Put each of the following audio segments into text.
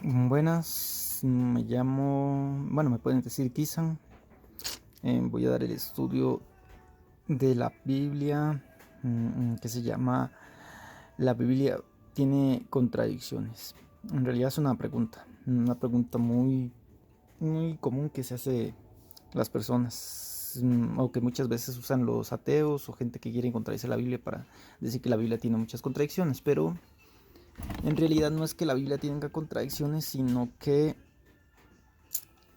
Buenas, me pueden decir Kisan. Voy a dar el estudio de la Biblia, que se llama La Biblia tiene contradicciones. En realidad es una pregunta muy común que se hace las personas, o que muchas veces usan los ateos o gente que quiere contradecir la Biblia para decir que la Biblia tiene muchas contradicciones, pero en realidad no es que la Biblia tenga contradicciones, sino que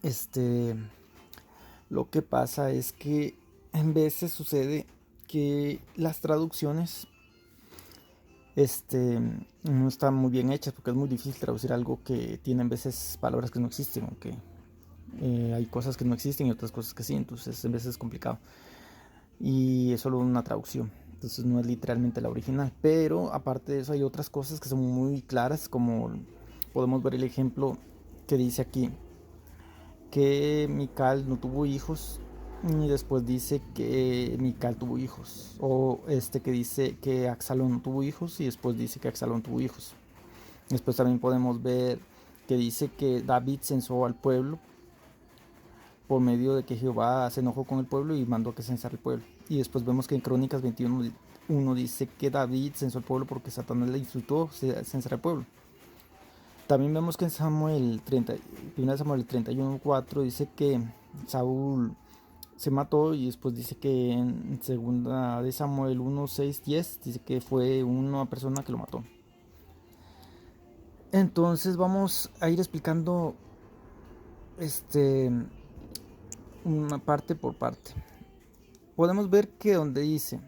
este lo que pasa es que en veces sucede que las traducciones no están muy bien hechas, porque es muy difícil traducir algo que tiene en veces palabras que no existen, o que hay cosas que no existen y otras cosas que sí, entonces en veces es complicado y es solo una traducción, entonces no es literalmente la original. Pero aparte de eso hay otras cosas que son muy claras, como podemos ver el ejemplo que dice aquí que Mical no tuvo hijos, y después dice que Mical tuvo hijos, o que dice que Axalón no tuvo hijos y después dice que Axalón tuvo hijos. Después también podemos ver que dice que David censó al pueblo por medio de que Jehová se enojó con el pueblo y mandó que censara el pueblo. Y después vemos que en Crónicas 21 dice que David censó al pueblo porque Satanás le insultó censar al pueblo. También vemos que en Samuel 30, 1 Samuel 31:4 dice que Saúl se mató, y después dice que en segunda de Samuel 1:6-10 dice que fue una persona que lo mató. Entonces vamos a ir explicando este una parte por parte. Podemos ver que donde dice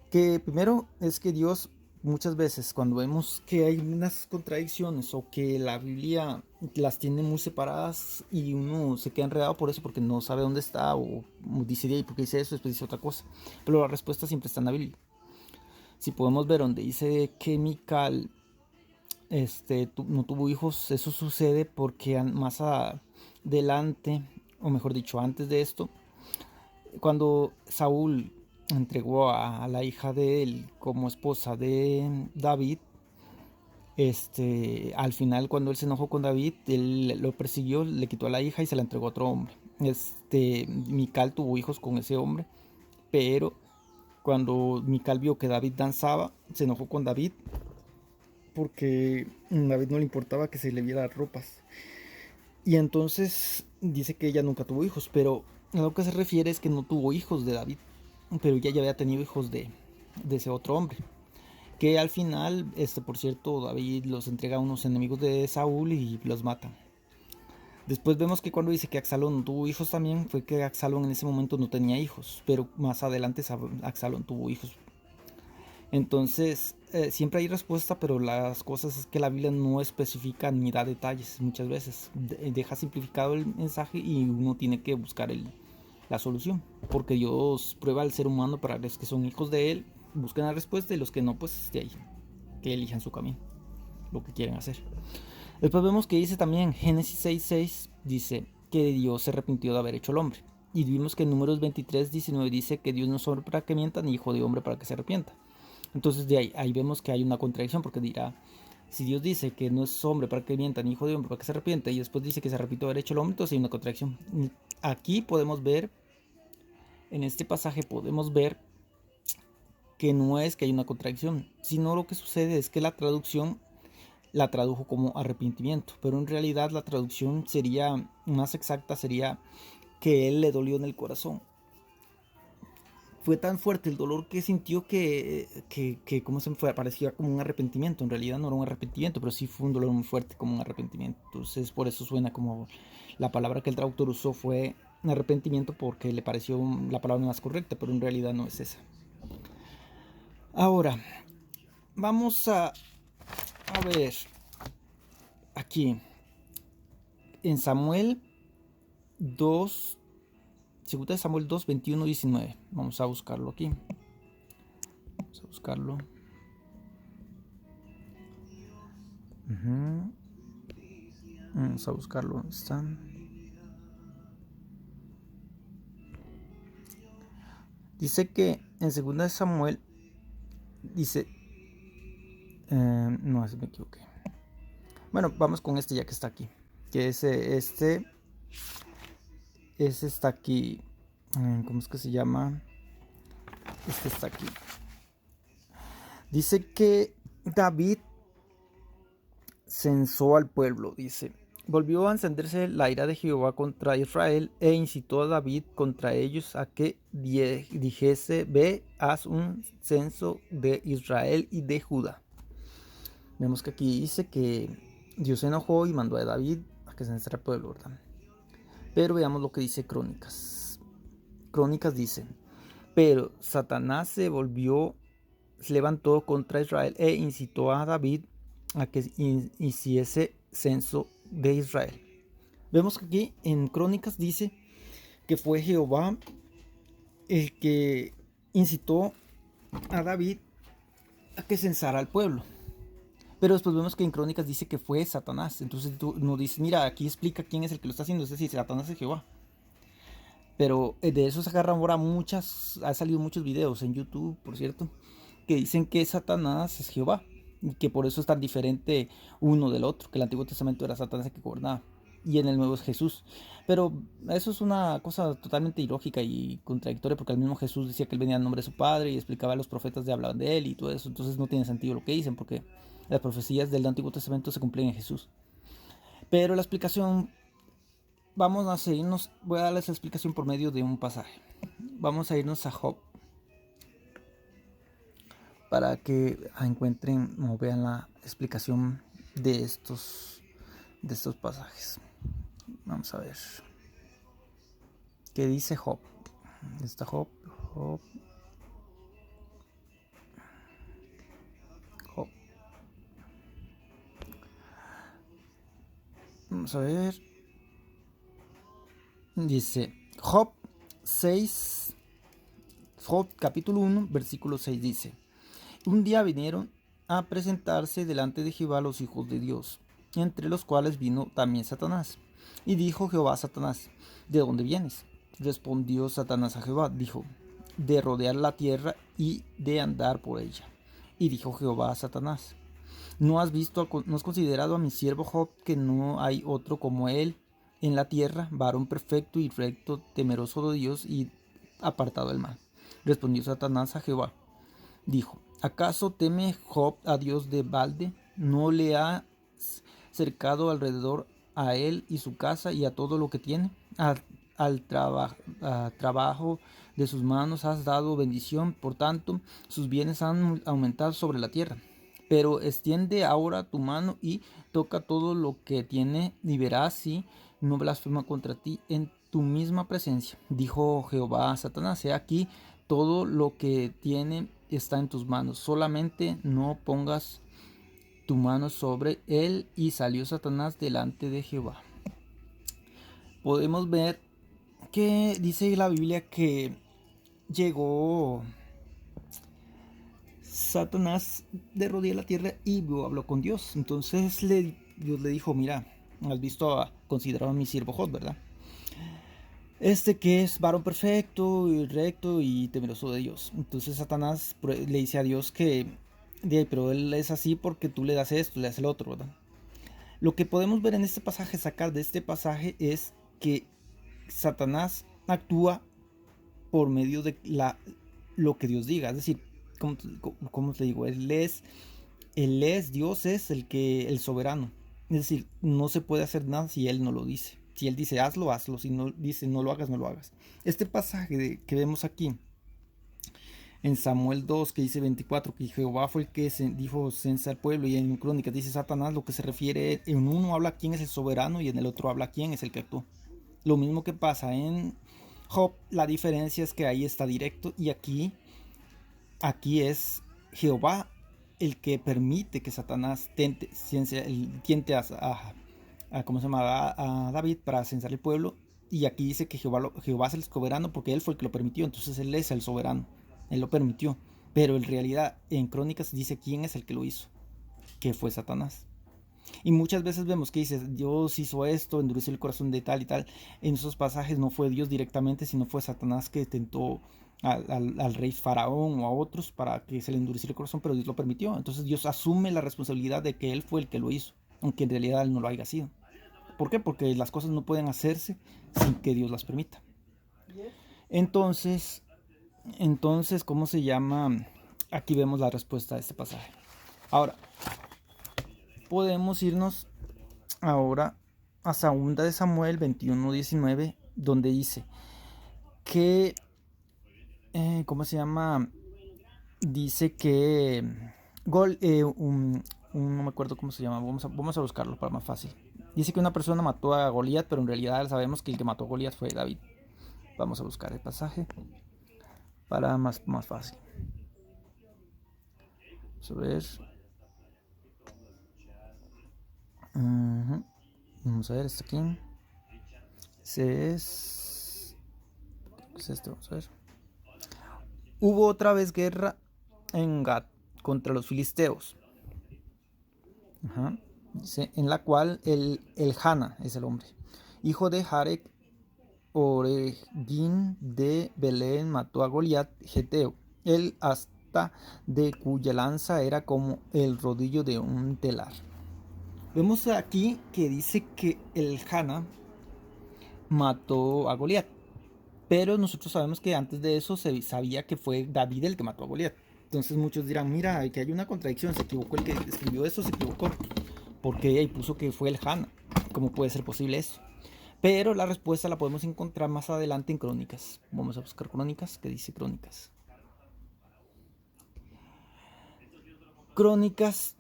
que primero es que Dios, muchas veces cuando vemos que hay unas contradicciones o que la Biblia las tiene muy separadas y uno se queda enredado por eso porque no sabe dónde está, o dice de ahí porque dice eso, después dice otra cosa, pero la respuesta siempre está en la Biblia. Si podemos ver donde dice que Mical no tuvo hijos, eso sucede porque más adelante, o mejor dicho antes de esto, cuando Saúl entregó a la hija de él como esposa de David, al final, cuando él se enojó con David, él lo persiguió, le quitó a la hija y se la entregó a otro hombre. Mical tuvo hijos con ese hombre, pero cuando Mical vio que David danzaba, se enojó con David porque a David no le importaba que se le viera las ropas. Y entonces dice que ella nunca tuvo hijos, pero a lo que se refiere es que no tuvo hijos de David, pero ella ya había tenido hijos de ese otro hombre. Que al final, por cierto, David los entrega a unos enemigos de Saúl y los mata. Después vemos que cuando dice que Axalón no tuvo hijos también, fue que Axalón en ese momento no tenía hijos, pero más adelante Axalón tuvo hijos. Entonces, siempre hay respuesta, pero las cosas es que la Biblia no especifica ni da detalles muchas veces. Deja simplificado el mensaje y uno tiene que buscar la solución. Porque Dios prueba al ser humano para los que son hijos de Él, busquen la respuesta, y los que no, pues de ahí, que elijan su camino, lo que quieren hacer. Después vemos que dice también Génesis 6:6, dice que Dios se arrepintió de haber hecho el hombre. Y vimos que en Números 23:19 dice que Dios no es hombre para que mienta, ni hijo de hombre para que se arrepienta. Entonces de ahí vemos que hay una contradicción, porque dirá, si Dios dice que no es hombre para que mienta, ni hijo de hombre para que se arrepienta, y después dice que se arrepintió de haber hecho el hombre, entonces hay una contradicción. Aquí podemos ver, en este pasaje podemos ver que no es que hay una contradicción, sino lo que sucede es que la traducción la tradujo como arrepentimiento, pero en realidad la traducción sería más exacta, sería que él le dolió en el corazón. Fue tan fuerte el dolor que sintió que ¿cómo se fue? Parecía como un arrepentimiento. En realidad no era un arrepentimiento, pero sí fue un dolor muy fuerte, como un arrepentimiento. Entonces por eso suena como la palabra que el traductor usó fue un arrepentimiento, porque le pareció la palabra más correcta, pero en realidad no es esa. Ahora, vamos a ver aquí en Samuel 2, segunda de Samuel 2, 21, 19. Vamos a buscarlo aquí. Vamos a buscarlo. Vamos a buscarlo. ¿Dónde está? Dice que en segunda de Samuel dice No, me equivoqué. Bueno, vamos con este ya que está aquí. Que este está aquí. ¿Cómo es que se llama? Este está aquí. Dice que David censó al pueblo, dice. Volvió a encenderse la ira de Jehová contra Israel e incitó a David contra ellos a que dijese: ve, haz un censo de Israel y de Judá. Vemos que aquí dice que Dios se enojó y mandó a David a que censara al pueblo, ¿verdad? Pero veamos lo que dice Crónicas. Crónicas dice: pero Satanás se levantó contra Israel e incitó a David a que hiciese censo de Israel. Vemos que aquí en Crónicas dice que fue Jehová el que incitó a David a que censara al pueblo. Pero después vemos que en Crónicas dice que fue Satanás. Entonces tú no dices, mira, aquí explica quién es el que lo está haciendo. Es decir, Satanás es Jehová. Pero de eso se agarran ahora ha salido muchos videos en YouTube, por cierto, que dicen que Satanás es Jehová y que por eso es tan diferente uno del otro, que el Antiguo Testamento era Satanás el que gobernaba y en el Nuevo es Jesús. Pero eso es una cosa totalmente ilógica y contradictoria, porque el mismo Jesús decía que él venía en nombre de su Padre y explicaba a los profetas de hablaban de él y todo eso. Entonces no tiene sentido lo que dicen, porque las profecías del Antiguo Testamento se cumplen en Jesús. Pero la explicación, vamos a seguirnos, voy a darles la explicación por medio de un pasaje. Vamos a irnos a Job para que encuentren o vean la explicación de estos pasajes. Vamos a ver qué dice Job. Está Job. Vamos a ver. Dice Job 6, Job capítulo 1, versículo 6 dice: un día vinieron a presentarse delante de Jehová los hijos de Dios, entre los cuales vino también Satanás. Y dijo Jehová a Satanás: ¿de dónde vienes? Respondió Satanás a Jehová, dijo: de rodear la tierra y de andar por ella. Y dijo Jehová a Satanás: ¿no has considerado a mi siervo Job, que no hay otro como él en la tierra, varón perfecto y recto, temeroso de Dios y apartado del mal? Respondió Satanás a Jehová, dijo: ¿acaso teme Job a Dios de balde? ¿No le has cercado alrededor a él y su casa y a todo lo que tiene? Al trabajo de sus manos has dado bendición, por tanto sus bienes han aumentado sobre la tierra. Pero extiende ahora tu mano y toca todo lo que tiene, y verás si no blasfema contra ti en tu misma presencia. Dijo Jehová a Satanás: he aquí, todo lo que tiene está en tus manos, solamente no pongas tu mano sobre él. Y salió Satanás delante de Jehová. Podemos ver que dice la Biblia que llegó Satanás de rodillas a la tierra y habló con Dios. Entonces Dios le dijo: mira, has visto, considerado a mi siervo Job, ¿verdad? Que es varón perfecto y recto y temeroso de Dios. Entonces Satanás le dice a Dios que, pero él es así porque tú le das esto, le das el otro, ¿verdad? Lo que podemos ver en este pasaje, sacar de este pasaje, es que Satanás actúa por medio de lo que Dios diga. Es decir, ¿cómo te digo? Él es Dios, es el soberano. Es decir, no se puede hacer nada si Él no lo dice. Si Él dice hazlo, hazlo. Si no dice no lo hagas, no lo hagas. Este pasaje que vemos aquí en Samuel 2, que dice 24, que Jehová fue el que dijo censa al pueblo, y en Crónicas dice Satanás, lo que se refiere, en uno habla quién es el soberano y en el otro habla quién es el que actuó. Lo mismo que pasa en Job, la diferencia es que ahí está directo y aquí es Jehová el que permite que Satanás tiente a David para censar el pueblo. Y aquí dice que Jehová es el soberano porque él fue el que lo permitió. Entonces él es el soberano, él lo permitió. Pero en realidad en Crónicas dice quién es el que lo hizo, que fue Satanás. Y muchas veces vemos que dice Dios hizo esto, endureció el corazón de tal y tal. En esos pasajes no fue Dios directamente, sino fue Satanás que tentó al rey faraón o a otros para que se le endureciera el corazón, pero Dios lo permitió. Entonces Dios asume la responsabilidad de que él fue el que lo hizo, aunque en realidad él no lo haya sido. ¿Por qué? Porque las cosas no pueden hacerse sin que Dios las permita. Entonces, ¿cómo se llama? Aquí vemos la respuesta a este pasaje. Ahora, podemos irnos ahora a 2 de Samuel 21:19, donde dice que, ¿cómo se llama? Dice que no me acuerdo cómo se llama, vamos a buscarlo para más fácil. Dice que una persona mató a Goliat, pero en realidad sabemos que el que mató a Goliat fue David. Vamos a buscar el pasaje para más fácil. Vamos a ver. Vamos a ver, está aquí. Es este, vamos a ver. Hubo otra vez guerra en Gat contra los filisteos. Dice, en la cual el Hana es el hombre, hijo de Jarek Oregín de Belén, mató a Goliat Geteo, el asta de cuya lanza era como el rodillo de un telar. Vemos aquí que dice que el Hana mató a Goliat, pero nosotros sabemos que antes de eso se sabía que fue David el que mató a Goliat. Entonces muchos dirán, mira, que hay una contradicción, se equivocó el que escribió eso, se equivocó, porque ahí puso que fue el Hana. ¿Cómo puede ser posible eso? Pero la respuesta la podemos encontrar más adelante en Crónicas. Vamos a buscar Crónicas. ¿Qué dice Crónicas? Crónicas,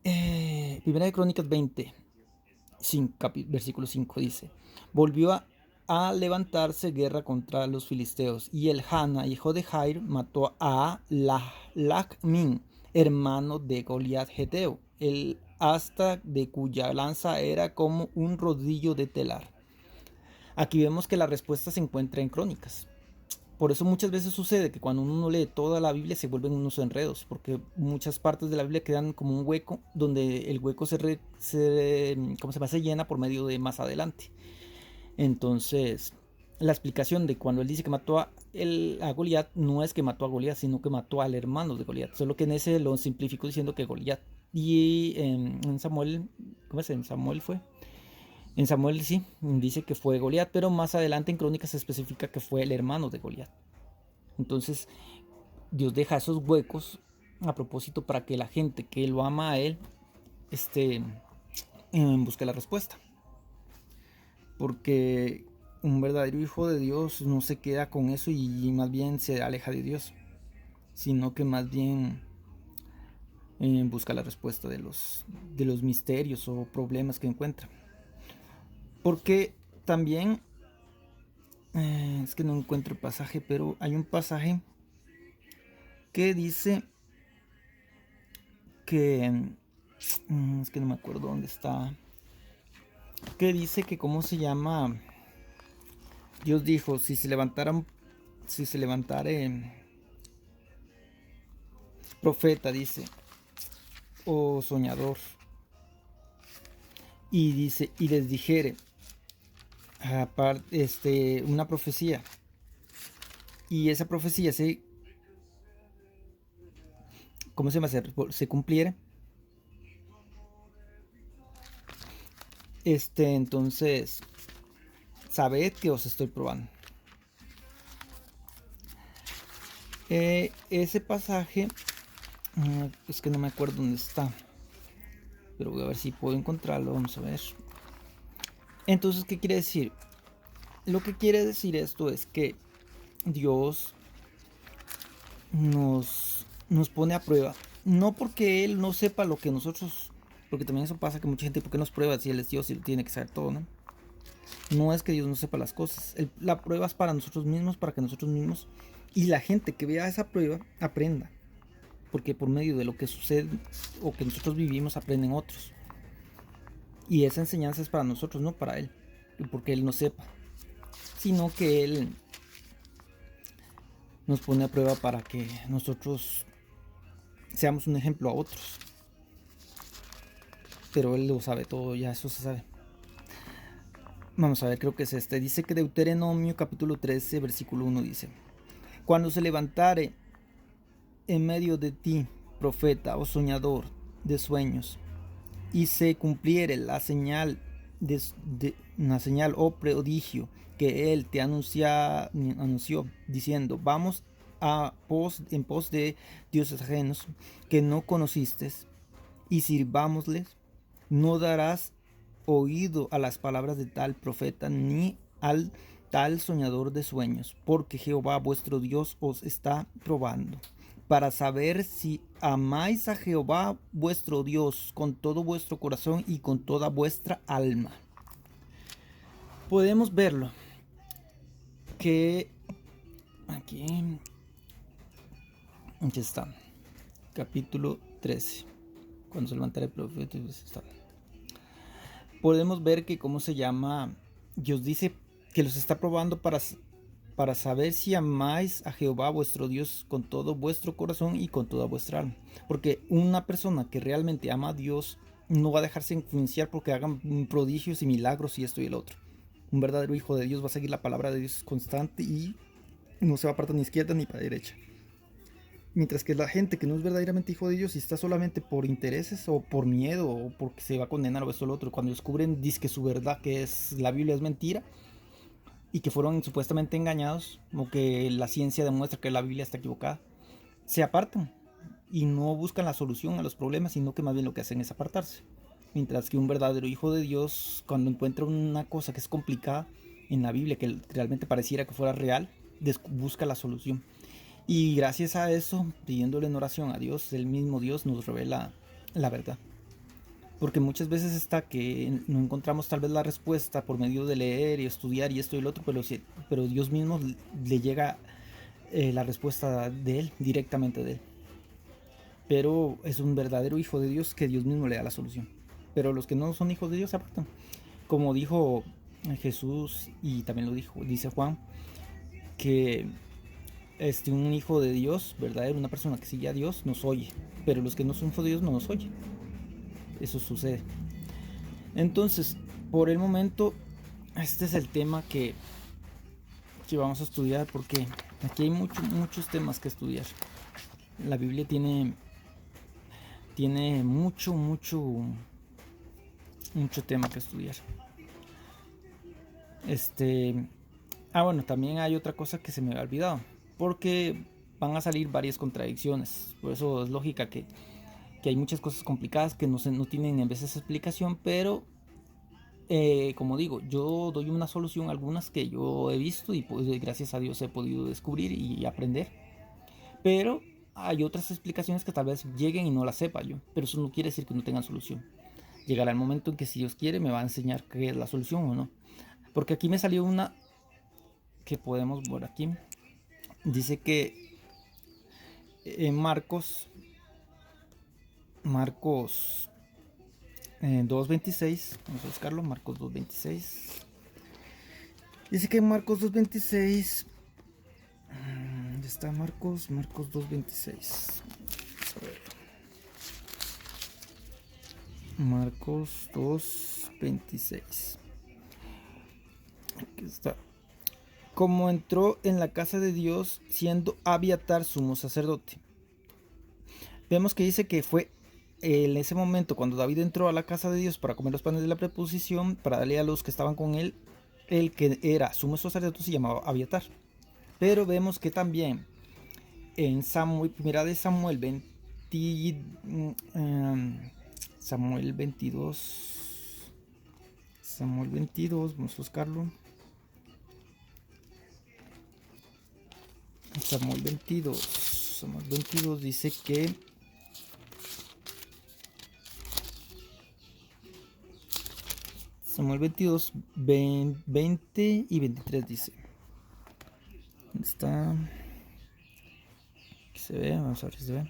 primera de Crónicas 20, versículo 5 dice: volvió a levantarse guerra contra los filisteos, y el Hana, hijo de Jair, mató a Lachmin, hermano de Goliat Geteo, el asta de cuya lanza era como un rodillo de telar. Aquí vemos que la respuesta se encuentra en Crónicas. Por eso muchas veces sucede que cuando uno lee toda la Biblia se vuelven unos enredos, porque muchas partes de la Biblia quedan como un hueco, donde el hueco se llena por medio de más adelante. Entonces, la explicación de cuando él dice que mató a Goliat no es que mató a Goliat, sino que mató al hermano de Goliat. Solo que en ese lo simplificó diciendo que Goliat. Y en Samuel, ¿cómo es? En Samuel fue. En Samuel sí, dice que fue Goliat, pero más adelante en Crónicas se especifica que fue el hermano de Goliat. Entonces, Dios deja esos huecos a propósito para que la gente que lo ama a él busque la respuesta. Porque un verdadero hijo de Dios no se queda con eso y más bien se aleja de Dios, sino que más bien busca la respuesta de los misterios o problemas que encuentra. Porque también, es que no encuentro el pasaje, pero hay un pasaje que dice que, es que no me acuerdo dónde está, que dice que cómo se llama, Dios dijo, si se levantare profeta, dice, o soñador, y dice, y les dijere una profecía, y esa profecía ¿cómo se llama? Se cumpliera, entonces sabed que os estoy probando. Ese pasaje, es que no me acuerdo dónde está, pero voy a ver si puedo encontrarlo. Vamos a ver. Entonces, ¿qué quiere decir? Lo que quiere decir esto es que Dios nos pone a prueba, no porque Él no sepa lo que nosotros, porque también eso pasa, que mucha gente, ¿por qué nos prueba si Él es Dios y tiene que saber todo, no? No es que Dios no sepa las cosas, la prueba es para nosotros mismos, para que nosotros mismos y la gente que vea esa prueba aprenda, porque por medio de lo que sucede o que nosotros vivimos aprenden otros, y esa enseñanza es para nosotros, no para Él, y porque Él no sepa, sino que Él nos pone a prueba para que nosotros seamos un ejemplo a otros. Pero Él lo sabe todo, ya eso se sabe. Vamos a ver, creo que es dice que Deuteronomio capítulo 13 versículo 1 dice: Cuando se levantare en medio de ti profeta o soñador de sueños, y se cumpliere la señal una señal o prodigio que él te anunció, diciendo: vamos en pos de dioses ajenos que no conociste, y sirvámosles, no darás oído a las palabras de tal profeta ni al tal soñador de sueños, porque Jehová vuestro Dios os está probando, para saber si amáis a Jehová vuestro Dios con todo vuestro corazón y con toda vuestra alma. Podemos verlo que aquí ya está, capítulo 13, cuando se levantara el profeta. Podemos ver que, ¿cómo se llama? Dios dice que los está probando para saber si amáis a Jehová vuestro Dios con todo vuestro corazón y con toda vuestra alma. Porque una persona que realmente ama a Dios no va a dejarse influenciar porque hagan prodigios y milagros y esto y el otro. Un verdadero hijo de Dios va a seguir la palabra de Dios constante y no se va a apartar ni izquierda ni para derecha. Mientras que la gente que no es verdaderamente hijo de Dios y está solamente por intereses o por miedo o porque se va a condenar o esto o lo otro, cuando descubren que su verdad, que es la Biblia, es mentira y que fueron supuestamente engañados, o que la ciencia demuestra que la Biblia está equivocada, se apartan y no buscan la solución a los problemas, sino que más bien lo que hacen es apartarse. Mientras que un verdadero hijo de Dios, cuando encuentra una cosa que es complicada en la Biblia, que realmente pareciera que fuera real, busca la solución. Y gracias a eso, pidiéndole en oración a Dios, el mismo Dios nos revela la verdad. Porque muchas veces está que no encontramos tal vez la respuesta por medio de leer y estudiar y esto y lo otro, pero Dios mismo le llega la respuesta de Él, directamente de Él. Pero es un verdadero hijo de Dios que Dios mismo le da la solución. Pero los que no son hijos de Dios se apartan. Como dijo Jesús, y también dice Juan, que un hijo de Dios verdadero, una persona que sigue a Dios, nos oye, pero los que no son hijos de Dios no nos oyen. Eso sucede. Entonces, por el momento, este es el tema que vamos a estudiar, porque aquí hay muchos temas que estudiar. La Biblia tiene mucho tema que estudiar. Bueno, también hay otra cosa que se me había olvidado, porque van a salir varias contradicciones. Por eso es lógica que hay muchas cosas complicadas que no tienen en veces explicación, pero como digo, yo doy una solución a algunas que yo he visto y pues gracias a Dios he podido descubrir y aprender. Pero hay otras explicaciones que tal vez lleguen y no las sepa yo, pero eso no quiere decir que no tengan solución. Llegará el momento en que, si Dios quiere, me va a enseñar qué es la solución o no. Porque aquí me salió una que podemos ver aquí. Dice que en Marcos 2.26, vamos a buscarlo, Marcos 2.26. Dice que en Marcos 2.26, ¿dónde está Marcos 2.26? Marcos 2.26. Aquí está. Como entró en la casa de Dios siendo Abiatar sumo sacerdote. Vemos que dice que fue en ese momento cuando David entró a la casa de Dios para comer los panes de la preposición, para darle a los que estaban con él, el que era sumo sacerdote se llamaba Abiatar. Pero vemos que también en primera de Samuel 22, vamos a buscarlo. Samuel 22 dice que Samuel 22, 20 y 23 dice. ¿Dónde está? Aquí se ve, vamos a ver si se ve.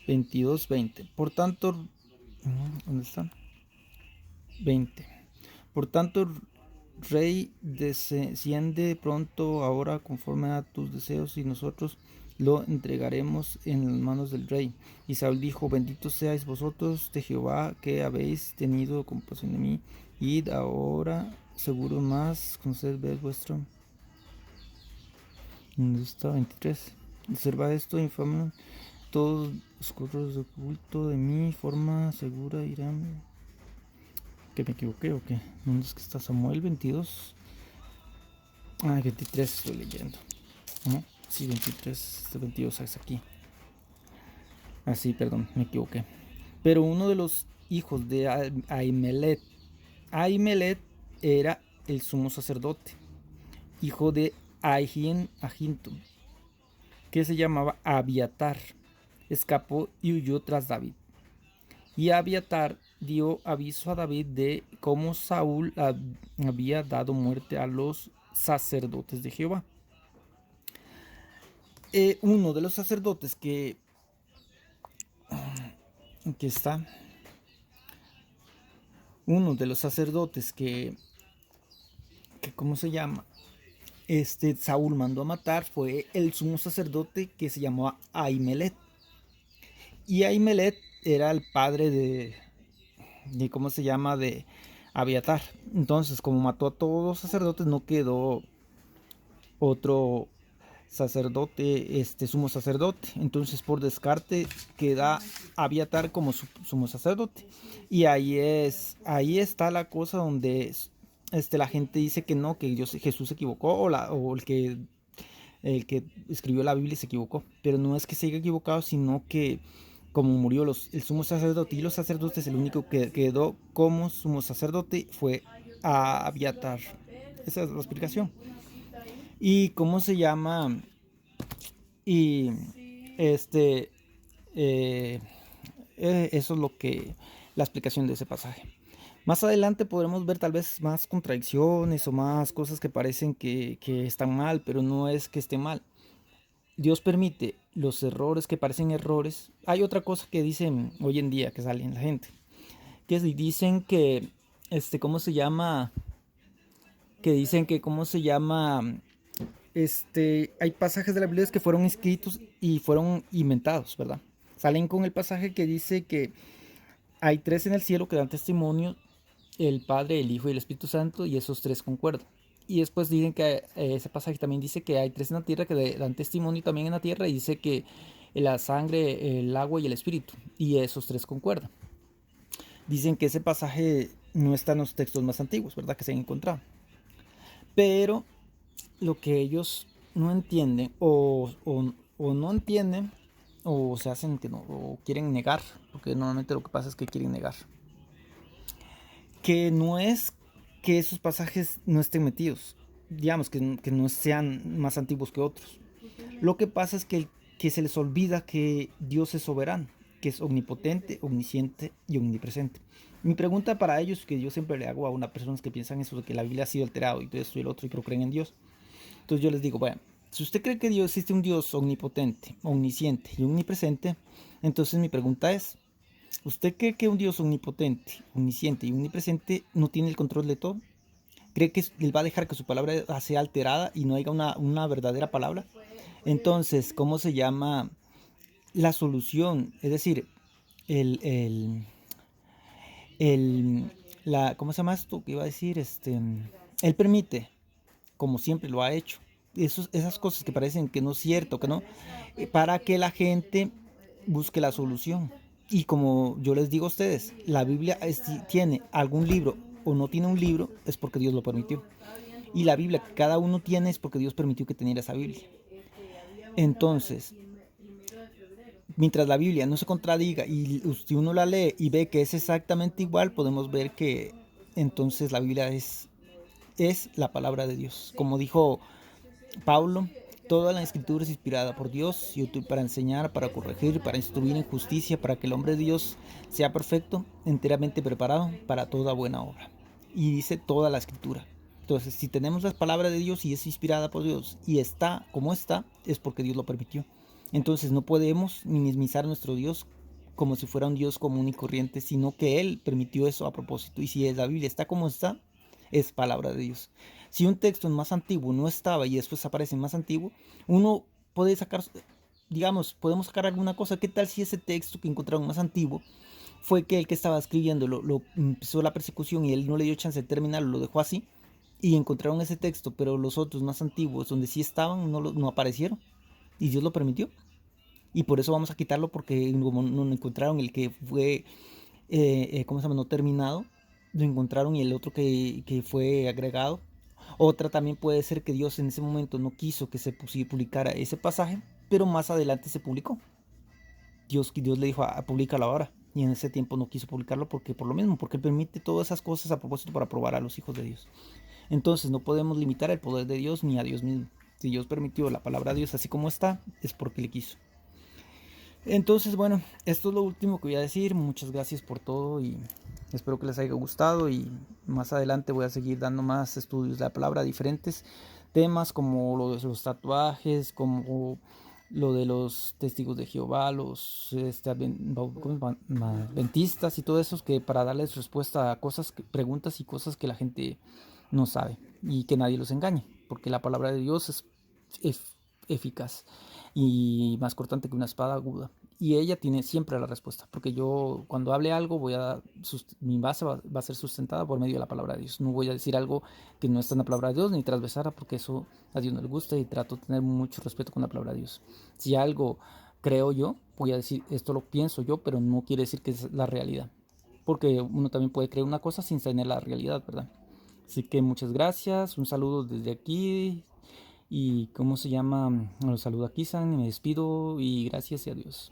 22, 20. Por tanto, ¿dónde está? 20. Por tanto, Rey, desciende pronto ahora conforme a tus deseos, y nosotros lo entregaremos en las manos del rey. Y Saúl dijo: benditos seáis vosotros de Jehová, que habéis tenido compasión de mí. Id ahora seguro más, conced ver vuestro. ¿Dónde está? 23. Observa esto, infame. Todos los corros de culto de mi forma segura irán. ¿Que me equivoqué o qué? ¿Dónde es que está Samuel 22? Ah, 23 estoy leyendo. ¿No? Sí, 23, 22 es aquí. Ah, sí, perdón, me equivoqué. Pero uno de los hijos de Ahimelech era el sumo sacerdote, hijo de Ahintub, que se llamaba Abiatar. Escapó y huyó tras David. Y Abiatar dio aviso a David de cómo Saúl había dado muerte a los sacerdotes de Jehová. Uno de los sacerdotes que está, uno de los sacerdotes que ¿cómo se llama? Saúl mandó a matar fue el sumo sacerdote que se llamó Ahimelech. Y Ahimelech era el padre de ¿cómo se llama? De Abiatar. Entonces, como mató a todos los sacerdotes, no quedó otro sacerdote, sumo sacerdote. Entonces, por descarte, queda Abiatar como sumo sacerdote. Y ahí está la cosa donde la gente dice que no, que Jesús se equivocó, o el que escribió la Biblia se equivocó. Pero no es que se haya equivocado, sino que como murió el sumo sacerdote y los sacerdotes, el único que quedó como sumo sacerdote fue a Abiatar. Esa es la explicación. ¿Y cómo se llama? Y eso es lo que la explicación de ese pasaje. Más adelante podremos ver tal vez más contradicciones o más cosas que parecen que están mal, pero no es que esté mal. Dios permite los errores que parecen errores. Hay otra cosa que dicen hoy en día que sale en la gente, que dicen que ¿cómo se llama? ¿Cómo se llama? Hay pasajes de la Biblia que fueron escritos y fueron inventados, ¿verdad? Salen con el pasaje que dice que hay tres en el cielo que dan testimonio, el Padre, el Hijo y el Espíritu Santo, y esos tres concuerdan. Y después dicen que ese pasaje también dice que hay tres en la tierra que dan testimonio también en la tierra, y dice que la sangre, el agua y el espíritu, y esos tres concuerdan. Dicen que ese pasaje no está en los textos más antiguos, ¿verdad? Que se han encontrado. Pero lo que ellos no entienden o no entienden o se hacen que no, o quieren negar, porque normalmente lo que pasa es que quieren negar, que no es que esos pasajes no estén metidos, digamos que no sean más antiguos que otros. Lo que pasa es que se les olvida que Dios es soberano, que es omnipotente, omnisciente y omnipresente. Mi pregunta para ellos, que yo siempre le hago a una persona que piensan eso, de que la Biblia ha sido alterada y todo esto y el otro, y que no creen en Dios. Entonces yo les digo, bueno, si usted cree que Dios existe un Dios omnipotente, omnisciente y omnipresente, entonces mi pregunta es, ¿usted cree que un Dios omnipotente, omnisciente y omnipresente no tiene el control de todo? ¿Cree que Él va a dejar que su palabra sea alterada y no haya una verdadera palabra? Entonces, ¿cómo se llama la solución? Es decir, ¿cómo se llama esto? ¿Qué iba a decir? Él permite, como siempre lo ha hecho, esas cosas que parecen que no es cierto, que no, para que la gente busque la solución. Y como yo les digo a ustedes, la Biblia si tiene algún libro o no tiene un libro, es porque Dios lo permitió. Y la Biblia que cada uno tiene es porque Dios permitió que tuviera esa Biblia. Entonces, mientras la Biblia no se contradiga y si uno la lee y ve que es exactamente igual, podemos ver que entonces la Biblia es la palabra de Dios. Como dijo Pablo, toda la escritura es inspirada por Dios y útil para enseñar, para corregir, para instruir en justicia, para que el hombre de Dios sea perfecto, enteramente preparado para toda buena obra. Y dice toda la escritura. Entonces, si tenemos la palabra de Dios y es inspirada por Dios y está como está, es porque Dios lo permitió. Entonces, no podemos minimizar a nuestro Dios como si fuera un Dios común y corriente, sino que Él permitió eso a propósito. Y si la Biblia está como está, es palabra de Dios. Si un texto en más antiguo no estaba y después aparece en más antiguo, uno puede sacar, digamos, podemos sacar alguna cosa. ¿Qué tal si ese texto que encontraron más antiguo fue que el que estaba escribiendo lo empezó la persecución y él no le dio chance de terminarlo, lo dejó así? y encontraron ese texto, pero los otros más antiguos, donde sí estaban, no aparecieron. Y Dios lo permitió. Y por eso vamos a quitarlo, porque como no encontraron el que fue, ¿cómo se llama? No terminado, lo encontraron, y el otro que fue agregado. Otra también puede ser que Dios en ese momento no quiso que se publicara ese pasaje, pero más adelante se publicó. Dios le dijo, públicalo ahora. Y en ese tiempo no quiso publicarlo porque por lo mismo, porque Él permite todas esas cosas a propósito para probar a los hijos de Dios. Entonces no podemos limitar el poder de Dios ni a Dios mismo. Si Dios permitió la palabra de Dios así como está, es porque le quiso. Entonces, bueno, esto es lo último que voy a decir. Muchas gracias por todo y espero que les haya gustado, y más adelante voy a seguir dando más estudios de la palabra, diferentes temas como lo de los tatuajes, como lo de los testigos de Jehová, los adventistas y todo eso, que para darles respuesta a cosas, preguntas y cosas que la gente no sabe, y que nadie los engañe, porque la palabra de Dios es eficaz y más cortante que una espada aguda. Y ella tiene siempre la respuesta, porque yo cuando hable algo mi base va a ser sustentada por medio de la palabra de Dios. No voy a decir algo que no está en la palabra de Dios ni transversara, porque eso a Dios no le gusta, y trato de tener mucho respeto con la palabra de Dios. Si algo creo yo, voy a decir esto lo pienso yo, pero no quiere decir que es la realidad, porque uno también puede creer una cosa sin tener la realidad, ¿verdad? Así que muchas gracias, un saludo desde aquí. Y cómo se llama, los saludo aquí, San, me despido y gracias y adiós.